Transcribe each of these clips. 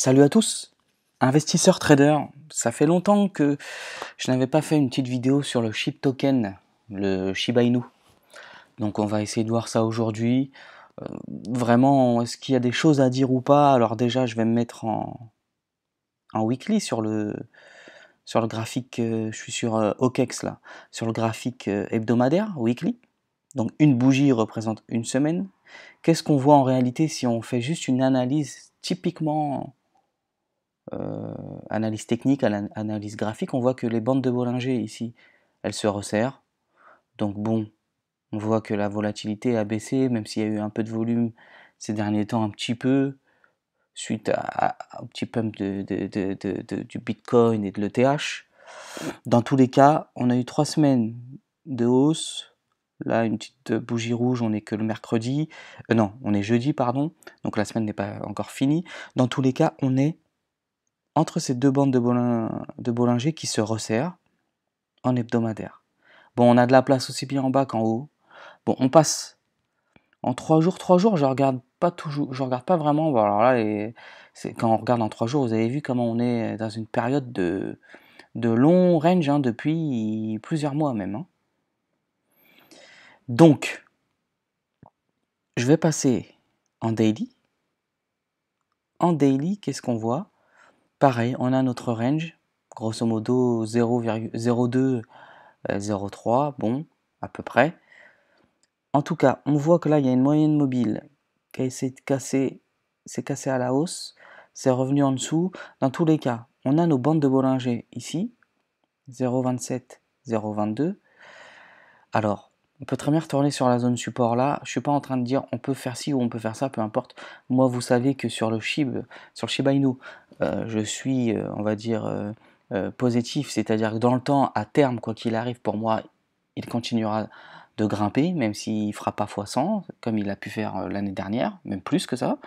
Salut à tous, investisseurs traders. Ça fait longtemps que je n'avais pas fait une petite vidéo sur le SHIB token, le Shiba Inu. Donc on va essayer de voir ça aujourd'hui. Euh, Vraiment, est-ce qu'il y a des choses à dire ou pas? Alors déjà, je vais me mettre en weekly sur le graphique, je suis sur OKEx là, sur le graphique hebdomadaire, weekly. Donc une bougie représente une semaine. Qu'est-ce qu'on voit en réalité si on fait juste une analyse typiquement analyse technique, analyse graphique, on voit que les bandes de Bollinger ici, elles se resserrent. Donc bon, on voit que la volatilité a baissé, même s'il y a eu un peu de volume ces derniers temps, un petit peu, suite au petit pump du Bitcoin et de l'ETH. Dans tous les cas, on a eu 3 semaines de hausse. Là, une petite bougie rouge, on n'est que le mercredi. Non, on est jeudi, pardon. Donc la semaine n'est pas encore finie. Dans tous les cas, on est entre ces deux bandes de Bollinger qui se resserrent en hebdomadaire. Bon, on a de la place aussi bien en bas qu'en haut. Bon, on passe en 3 jours, je regarde pas toujours, je regarde pas vraiment. Bon, alors là, quand on regarde en 3 jours, vous avez vu comment on est dans une période de long range, hein, depuis plusieurs mois même, hein. Donc, je vais passer en daily. En daily, qu'est-ce qu'on voit? Pareil, on a notre range, grosso modo 0,02 0,3, bon, à peu près. En tout cas, on voit que là, il y a une moyenne mobile qui a essayé de casser, c'est cassé à la hausse, c'est revenu en dessous. Dans tous les cas, on a nos bandes de Bollinger ici, 0,27, 0,22. Alors, on peut très bien retourner sur la zone support là. Je suis pas en train de dire on peut faire ci ou on peut faire ça, peu importe. Moi, vous savez que sur le Shiba Inu, je suis, on va dire, positif, c'est-à-dire que dans le temps, à terme, quoi qu'il arrive, pour moi, il continuera de grimper, même s'il ne fera pas x100, comme il a pu faire l'année dernière, même plus que ça.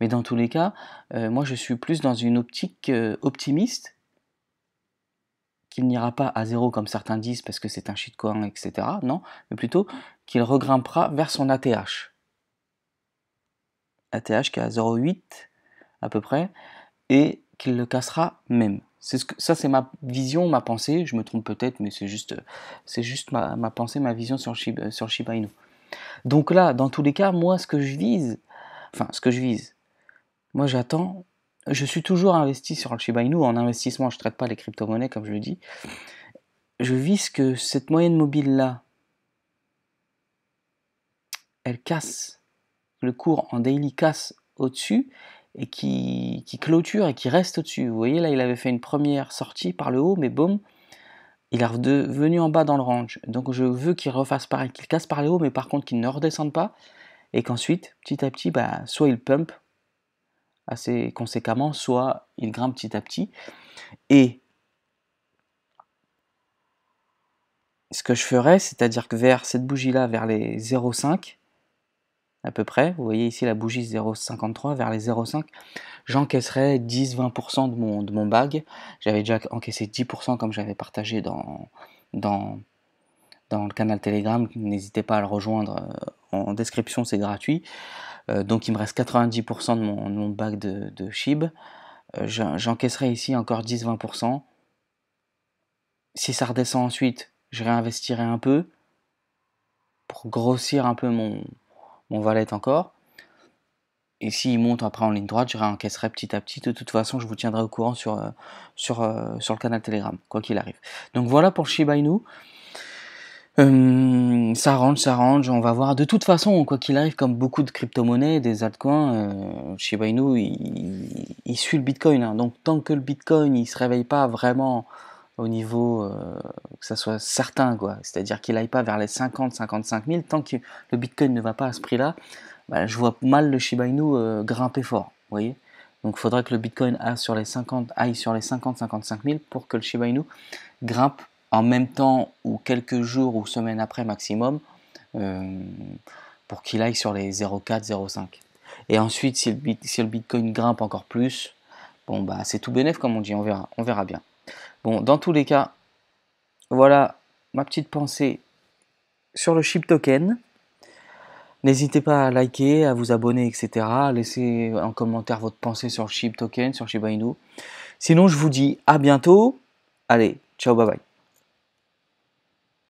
Mais dans tous les cas, moi, je suis plus dans une optique optimiste, qu'il n'ira pas à zéro comme certains disent parce que c'est un shitcoin, etc. Non, mais plutôt qu'il regrimpera vers son ATH. ATH qui est à 0,8 à peu près, et qu'il le cassera même. Ça, c'est ma vision, ma pensée. Je me trompe peut-être, mais c'est juste ma pensée, ma vision sur le Shiba Inu. Donc là, dans tous les cas, moi, ce que je vise, moi j'attends, je suis toujours investi sur le Shiba Inu. En investissement, je ne traite pas les crypto-monnaies, comme je le dis. Je vise que cette moyenne mobile-là, elle casse, le cours en daily casse au-dessus, et qui clôture et qui reste au-dessus. Vous voyez, là, il avait fait une première sortie par le haut, mais boum, il est revenu en bas dans le range. Donc je veux qu'il refasse pareil, qu'il casse par le haut, mais par contre qu'il ne redescende pas, et qu'ensuite, petit à petit, soit il pump assez conséquemment, soit il grimpe petit à petit. Et ce que je ferais, c'est-à-dire que vers cette bougie-là, vers les 0,5 à peu près, vous voyez ici la bougie 0,53, vers les 0,5, j'encaisserais 10-20% de mon bag. J'avais déjà encaissé 10% comme j'avais partagé dans, dans le canal Telegram. N'hésitez pas à le rejoindre en description, c'est gratuit. Donc il me reste 90% de mon bag de SHIB. J'encaisserai ici encore 10-20%. Si ça redescend ensuite, je réinvestirai un peu pour grossir un peu mon wallet encore. Et s'il monte après en ligne droite, je réencaisserai petit à petit. De toute façon, je vous tiendrai au courant sur le canal Telegram, quoi qu'il arrive. Donc voilà pour le Shiba Inu. Ça range, on va voir. De toute façon, quoi qu'il arrive, comme beaucoup de crypto-monnaies, des altcoins, Shiba Inu, il suit le Bitcoin, hein. Donc tant que le Bitcoin il se réveille pas vraiment au niveau que ça soit certain, quoi. C'est-à-dire qu'il aille pas vers les 50-55 000, tant que le Bitcoin ne va pas à ce prix-là, je vois mal le Shiba Inu grimper fort, vous voyez. Donc il faudrait que le Bitcoin aille sur les 50-55 000 pour que le Shiba Inu grimpe en même temps ou quelques jours ou semaines après maximum, euh, pour qu'il aille sur les 0,4, 0,5. Et ensuite, si le Bitcoin grimpe encore plus, bon c'est tout bénef comme on dit, on verra bien. Bon, dans tous les cas, voilà ma petite pensée sur le SHIB token. N'hésitez pas à liker, à vous abonner, etc. Laissez en commentaire votre pensée sur le SHIB token, sur Shiba Inu. Sinon, je vous dis à bientôt. Allez, ciao, bye bye.